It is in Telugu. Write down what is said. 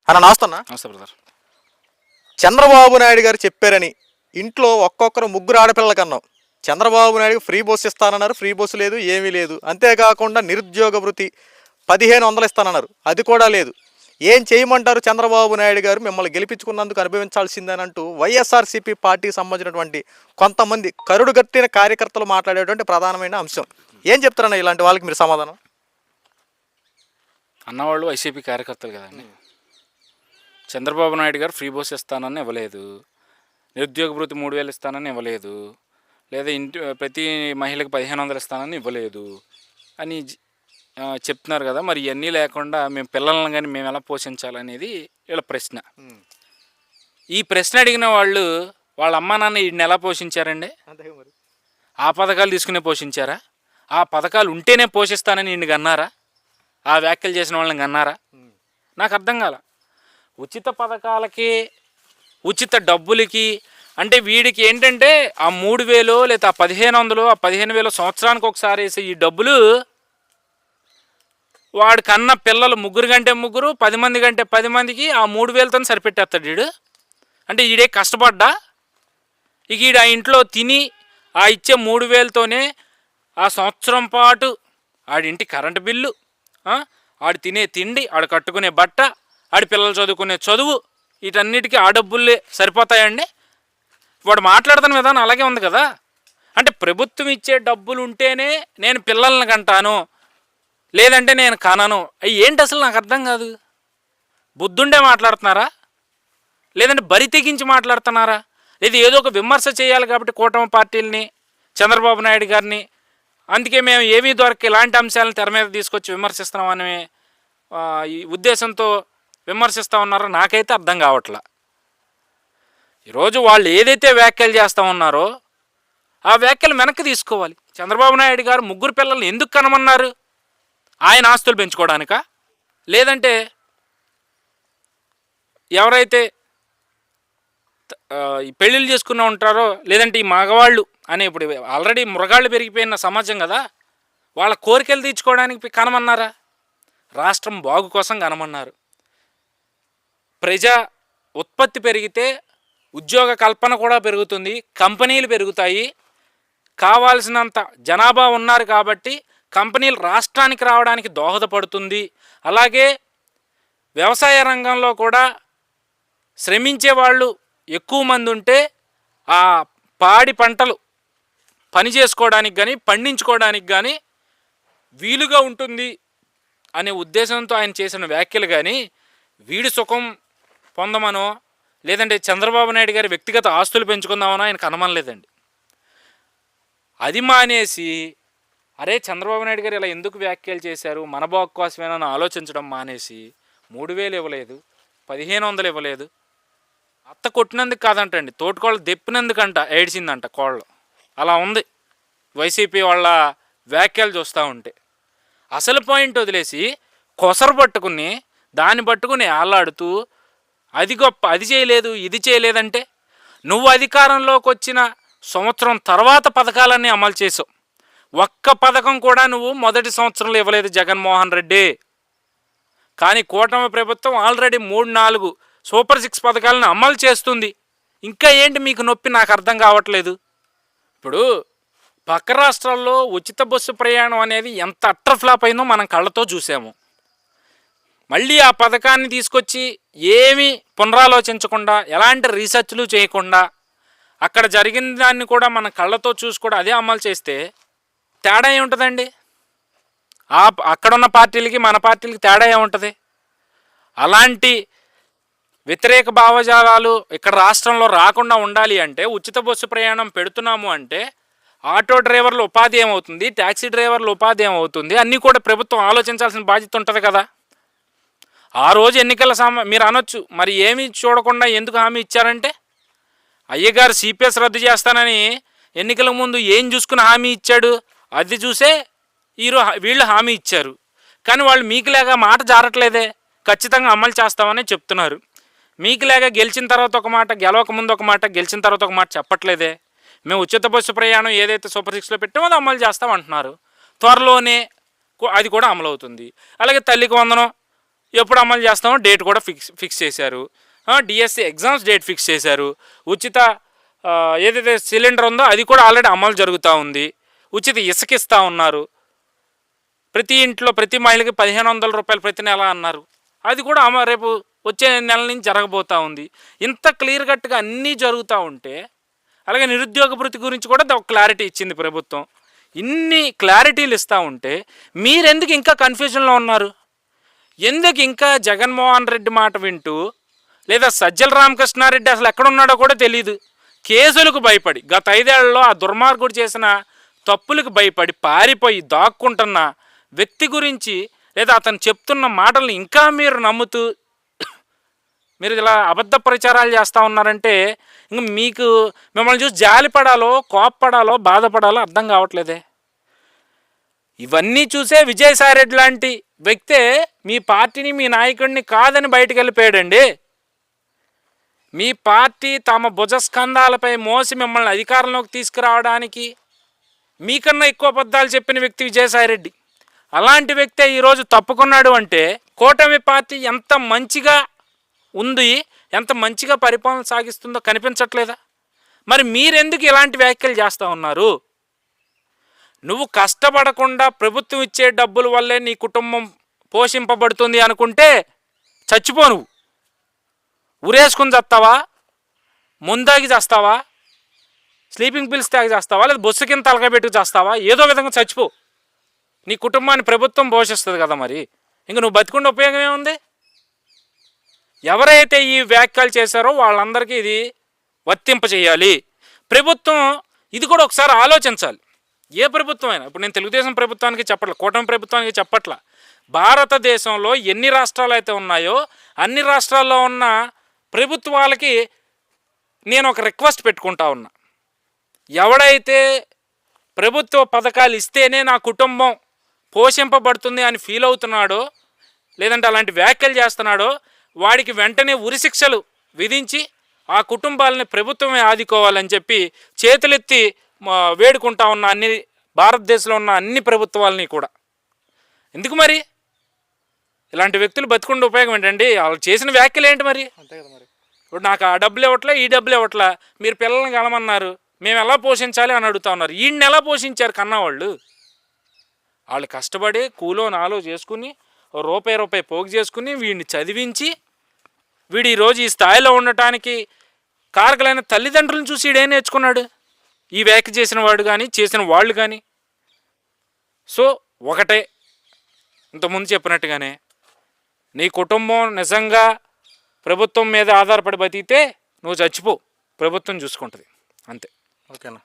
అన్న నమస్తన్నా. నమస్తే బ్రదర్. చంద్రబాబు నాయుడు గారు చెప్పారని ఇంట్లో ఒక్కొక్కరు ముగ్గురు ఆడపిల్లల కన్నాం. చంద్రబాబు నాయుడు ఫ్రీ బస్సు ఇస్తానన్నారు, ఫ్రీ బస్సు లేదు, ఏమీ లేదు. అంతేకాకుండా నిరుద్యోగ వృత్తి 1500 ఇస్తానన్నారు, అది కూడా లేదు. ఏం చేయమంటారు చంద్రబాబు నాయుడు గారు? మిమ్మల్ని గెలిపించుకున్నందుకు అనుభవించాల్సిందేనంటూ వైఎస్ఆర్సీపీ పార్టీకి సంబంధించినటువంటి కొంతమంది కరుడు గట్టిన కార్యకర్తలు మాట్లాడేటువంటి ప్రధానమైన అంశం. ఏం చెప్తారన్న ఇలాంటి వాళ్ళకి మీరు సమాధానం? అన్నవాళ్ళు వైసీపీ కార్యకర్తలు కదండి. చంద్రబాబు నాయుడు గారు ఫ్రీ బస్ ఇస్తానని ఇవ్వలేదు, నిరుద్యోగ భృతి 3000 ఇస్తానని ఇవ్వలేదు, లేదా ప్రతి మహిళకి 1500 ఇస్తానని ఇవ్వలేదు అని చెప్తున్నారు కదా. మరి ఇవన్నీ లేకుండా మేము పిల్లలను కానీ మేము ఎలా పోషించాలనేది వీళ్ళ ప్రశ్న. ఈ ప్రశ్న అడిగిన వాళ్ళు వాళ్ళ అమ్మా నాన్న వీడిని ఎలా పోషించారండి? ఆ పథకాలు తీసుకునే పోషించారా? ఆ పథకాలు ఉంటేనే పోషిస్తానని వీడిని అన్నారా? ఆ వ్యాఖ్యలు చేసిన వాళ్ళని అన్నారా? నాకు అర్థం కాల. ఉచిత పథకాలకి, ఉచిత డబ్బులకి అంటే వీడికి ఏంటంటే ఆ 3000 లేదా 1500 ఆ 15000 సంవత్సరానికి ఒకసారి వేసే ఈ డబ్బులు వాడి కన్నా పిల్లలు 3 కంటే 3, 10 మంది కంటే 10 మందికి ఆ 3000తో సరిపెట్టేస్తాడు వీడు. అంటే వీడే కష్టపడ్డా ఇక వీడు ఆ ఇంట్లో తిని ఆ ఇచ్చే 3000తోనే ఆ సంవత్సరం పాటు ఆడింటి కరెంటు బిల్లు, ఆడు తినే తిండి, ఆడు కట్టుకునే బట్ట, ఆడి పిల్లలు చదువుకునే చదువు, వీటన్నిటికీ ఆ డబ్బులే సరిపోతాయండి. వాడు మాట్లాడుతున్న విధానం అలాగే ఉంది కదా. అంటే ప్రభుత్వం ఇచ్చే డబ్బులు ఉంటేనే నేను పిల్లల్ని కంటాను, లేదంటే నేను కనను. అవి ఏంటి అసలు నాకు అర్థం కాదు. బుద్ధుండే మాట్లాడుతున్నారా, లేదంటే బరి తెగించి మాట్లాడుతున్నారా, లేదా ఏదో ఒక విమర్శ చేయాలి కాబట్టి కూటమి పార్టీలని, చంద్రబాబు నాయుడు గారిని, అందుకే మేము ఏమీ దొరక ఇలాంటి అంశాలను తెర మీద తీసుకొచ్చి విమర్శిస్తున్నామనే ఈ ఉద్దేశంతో విమర్శిస్తూ ఉన్నారో నాకైతే అర్థం కావట్లా. ఈరోజు వాళ్ళు ఏదైతే వ్యాఖ్యలు చేస్తూ ఉన్నారో ఆ వ్యాఖ్యలు వెనక్కి తీసుకోవాలి. చంద్రబాబు నాయుడు గారు 3 పిల్లల్ని ఎందుకు కనమన్నారు? ఆయన ఆస్తులు పెంచుకోవడానికా? లేదంటే ఎవరైతే ఈ పెళ్ళిళ్ళు చేసుకున్న ఉంటారో, లేదంటే ఈ మగవాళ్ళు అనే ఇప్పుడు ఆల్రెడీ మృగాళ్ళు పెరిగిపోయిన సమాజం కదా, వాళ్ళ కోరికలు తీర్చుకోవడానికి కనమన్నారా? రాష్ట్రం బాగు కోసం కనమన్నారు. ప్రజా ఉత్పత్తి పెరిగితే ఉద్యోగ కల్పన కూడా పెరుగుతుంది, కంపెనీలు పెరుగుతాయి, కావాల్సినంత జనాభా ఉన్నారు కాబట్టి కంపెనీలు రాష్ట్రానికి రావడానికి దోహదపడుతుంది. అలాగే వ్యవసాయ రంగంలో కూడా శ్రమించే వాళ్ళు ఎక్కువ మంది ఉంటే ఆ పాడి పంటలు పని చేసుకోవడానికి కానీ పండించుకోవడానికి కానీ వీలుగా ఉంటుంది అనే ఉద్దేశంతో ఆయన చేసిన వ్యాఖ్యలు కానీ వీడి సుఖం పొందమనో, లేదంటే చంద్రబాబు నాయుడు గారి వ్యక్తిగత ఆస్తులు పెంచుకుందామనో ఆయనకు అనమనలేదండి. అది మానేసి అరే చంద్రబాబు నాయుడు గారు ఇలా ఎందుకు వ్యాఖ్యలు చేశారు, మన బాగు కోసమేనని ఆలోచించడం మానేసి 3000 ఇవ్వలేదు, 1500 ఇవ్వలేదు, అత్త కొట్టినందుకు కాదంటండి, తోటికోళ్ళు దెప్పినందుకంట ఏడ్చిందంట కోళ్ళు. అలా ఉంది వైసీపీ వాళ్ళ వ్యాఖ్యలు చూస్తూ ఉంటే. అసలు పాయింట్ వదిలేసి కొసరు పట్టుకుని దాన్ని పట్టుకుని ఆలాడుతూ అది గొప్ప, అది చేయలేదు, ఇది చేయలేదంటే నువ్వు అధికారంలోకి వచ్చిన సంవత్సరం తర్వాత పథకాలన్నీ అమలు చేసావు. ఒక్క పథకం కూడా నువ్వు మొదటి సంవత్సరంలో ఇవ్వలేదు జగన్మోహన్ రెడ్డి. కానీ కూటమి ప్రభుత్వం ఆల్రెడీ 3-4 సూపర్ 6 పథకాలను అమలు చేస్తుంది. ఇంకా ఏంటి మీకు నొప్పి? నాకు అర్థం కావట్లేదు. ఇప్పుడు పక్క రాష్ట్రాల్లో ఉచిత బస్సు ప్రయాణం అనేది ఎంత అట్టర్ ఫ్లాప్ అయిందో మనం కళ్ళతో చూసాము. మళ్ళీ ఆ పథకాన్ని తీసుకొచ్చి ఏమీ పునరాలోచించకుండా, ఎలాంటి రీసెర్చ్లు చేయకుండా, అక్కడ జరిగిన దాన్ని కూడా మన కళ్ళతో చూసి కూడా అదే అమలు చేస్తే తేడా ఏముంటుందండి? అక్కడున్న పార్టీలకి మన పార్టీలకి తేడా ఏముంటుంది? అలాంటి వ్యతిరేక భావజాలాలు ఇక్కడ రాష్ట్రంలో రాకుండా ఉండాలి అంటే ఉచిత బస్సు ప్రయాణం పెడుతున్నాము అంటే ఆటో డ్రైవర్ల ఉపాధి ఏమవుతుంది, ట్యాక్సీ డ్రైవర్ల ఉపాధి ఏమవుతుంది, అన్నీ కూడా ప్రభుత్వం ఆలోచించాల్సిన బాధ్యత ఉంటుంది కదా. ఆ రోజు ఎన్నికల మీరు అనొచ్చు మరి ఏమీ చూడకుండా ఎందుకు హామీ ఇచ్చారంటే, అయ్యగారు సిపిఎస్ రద్దు చేస్తానని ఎన్నికల ముందు ఏం చూసుకుని హామీ ఇచ్చాడు, అది చూసే వీళ్ళు హామీ ఇచ్చారు. కానీ వాళ్ళు మీకులాగా మాట జారట్లేదే, ఖచ్చితంగా అమలు చేస్తామని చెప్తున్నారు. మీకులాగా గెలిచిన తర్వాత ఒక మాట, గెలవక ముందు ఒక మాట, గెలిచిన తర్వాత ఒక మాట చెప్పట్లేదే. మేము ఉచిత బస్సు ప్రయాణం ఏదైతే సూపర్ 6లో పెట్టామో అది అమలు చేస్తామంటున్నారు. త్వరలోనే అది కూడా అమలు అవుతుంది. అలాగే తల్లికి వందనం ఎప్పుడు అమలు చేస్తామో డేట్ కూడా ఫిక్స్ చేశారు. డిఎస్సి ఎగ్జామ్స్ డేట్ ఫిక్స్ చేశారు. ఉచిత ఏదైతే సిలిండర్ ఉందో అది కూడా ఆల్రెడీ అమలు జరుగుతూ ఉంది. ఉచిత ఇసుక ఇస్తూ ఉన్నారు. ప్రతి ఇంట్లో ప్రతి మహిళకి 1500 రూపాయలు ప్రతి నెల అన్నారు. అది కూడా రేపు వచ్చే నెల నుంచి జరగబోతూ ఉంది. ఇంత క్లియర్ కట్గా అన్నీ జరుగుతూ ఉంటే, అలాగే నిరుద్యోగ భృతి గురించి కూడా ఒక క్లారిటీ ఇచ్చింది ప్రభుత్వం. ఇన్ని క్లారిటీలు ఇస్తూ ఉంటే మీరెందుకు ఇంకా కన్ఫ్యూజన్లో ఉన్నారు? ఎందుకు ఇంకా జగన్మోహన్ రెడ్డి మాట వింటూ, లేదా సజ్జల రామకృష్ణారెడ్డి అసలు ఎక్కడున్నాడో కూడా తెలియదు, కేసులకు భయపడి గత 5 ఏళ్లలో ఆ దుర్మార్గుడు చేసిన తప్పులకు భయపడి పారిపోయి దాక్కుంటున్న వ్యక్తి గురించి, లేదా అతను చెప్తున్న మాటల్ని ఇంకా మీరు నమ్ముతూ మీరు ఇలా అబద్ధ ప్రచారాలు చేస్తూ ఉన్నారంటే ఇంక మీకు మిమ్మల్ని చూసి జాలిపడాలో, కోప్పడాలో, బాధపడాలో అర్థం కావట్లేదే. ఇవన్నీ చూసే విజయసాయిరెడ్డి లాంటి వ్యక్తే మీ పార్టీని, మీ నాయకుడిని కాదని బయటకు వెళ్ళిపోయాడండి. మీ పార్టీ తమ భుజస్కంధాలపై మోసి మిమ్మల్ని అధికారంలోకి తీసుకురావడానికి మీకన్నా ఎక్కువ అబద్ధాలు చెప్పిన వ్యక్తి విజయసాయిరెడ్డి. అలాంటి వ్యక్తే ఈరోజు తప్పుకున్నాడు అంటే కూటమి పార్టీ ఎంత మంచిగా ఉంది, ఎంత మంచిగా పరిపాలన సాగిస్తుందో కనిపించట్లేదా? మరి మీరెందుకు ఇలాంటి వ్యాఖ్యలు చేస్తూ ఉన్నారు? నువ్వు కష్టపడకుండా ప్రభుత్వం ఇచ్చే డబ్బుల వల్లే నీ కుటుంబం పోషింపబడుతుంది అనుకుంటే చచ్చిపో. నువ్వు ఉరేసుకుని చేస్తావా, ముందాగి చేస్తావా, స్లీపింగ్ పిల్స్ తాగి చేస్తావా, లేదా బొస్సు కింద తలకాయ పెట్టుకు చేస్తావా, ఏదో విధంగా చచ్చిపో. నీ కుటుంబాన్ని ప్రభుత్వం పోషిస్తుంది కదా. మరి ఇంక నువ్వు బతికుండే ఉపయోగం ఏముంది? ఎవరైతే ఈ వ్యాఖ్యలు చేశారో వాళ్ళందరికీ ఇది వర్తింపచేయాలి ప్రభుత్వం. ఇది కూడా ఒకసారి ఆలోచించాలి. ఏ ప్రభుత్వం అయినా, ఇప్పుడు నేను తెలుగుదేశం ప్రభుత్వానికి చెప్పట్ల, కూటమి ప్రభుత్వానికి చెప్పట్ల, భారతదేశంలో ఎన్ని రాష్ట్రాలు అయితే ఉన్నాయో అన్ని రాష్ట్రాల్లో ఉన్న ప్రభుత్వాలకి నేను ఒక రిక్వెస్ట్ పెట్టుకుంటా ఉన్నా. ఎవడైతే ప్రభుత్వ పథకాలు ఇస్తేనే నా కుటుంబం పోషింపబడుతుంది అని ఫీల్ అవుతున్నాడో, లేదంటే అలాంటి వ్యాఖ్యలు చేస్తున్నాడో, వాడికి వెంటనే ఉరిశిక్షలు విధించి ఆ కుటుంబాలని ప్రభుత్వమే ఆదుకోవాలని చెప్పి చేతులెత్తి వేడుకుంటా ఉన్న అన్ని భారతదేశంలో ఉన్న అన్ని ప్రభుత్వాలని కూడా. ఎందుకు మరి ఇలాంటి వ్యక్తులు బతికుండే ఉపయోగం ఏంటండి? వాళ్ళు చేసిన వ్యాఖ్యలు ఏంటి మరి? అంతే కదా. మరి ఇప్పుడు నాకు ఆ డబ్బులు ఇవ్వట్లే, ఈ డబ్బులు ఇవ్వట్లా, మీరు పిల్లల్ని కలమన్నారు, మేము ఎలా పోషించాలి అని అడుగుతా ఉన్నారు. ఈయన్ని ఎలా పోషించారు కన్నవాళ్ళు? వాళ్ళు కష్టపడి కూలో నాలో చేసుకుని రూపాయి పోగు చేసుకుని వీడిని చదివించి వీడు ఈరోజు ఈ స్థాయిలో ఉండటానికి కారకులైన తల్లిదండ్రులను చూసి వీడేం నేర్చుకున్నాడు? ఈ వ్యాఖ్య చేసిన వాడు కానీ చేసిన వాళ్ళు కానీ. సో ఒకటే, ఇంతకుముందు చెప్పినట్టుగానే నీ కుటుంబం నిజంగా ప్రభుత్వం మీద ఆధారపడి బతికితే నువ్వు చచ్చిపో, ప్రభుత్వం చూసుకుంటుంది అంతే. ఓకేనా.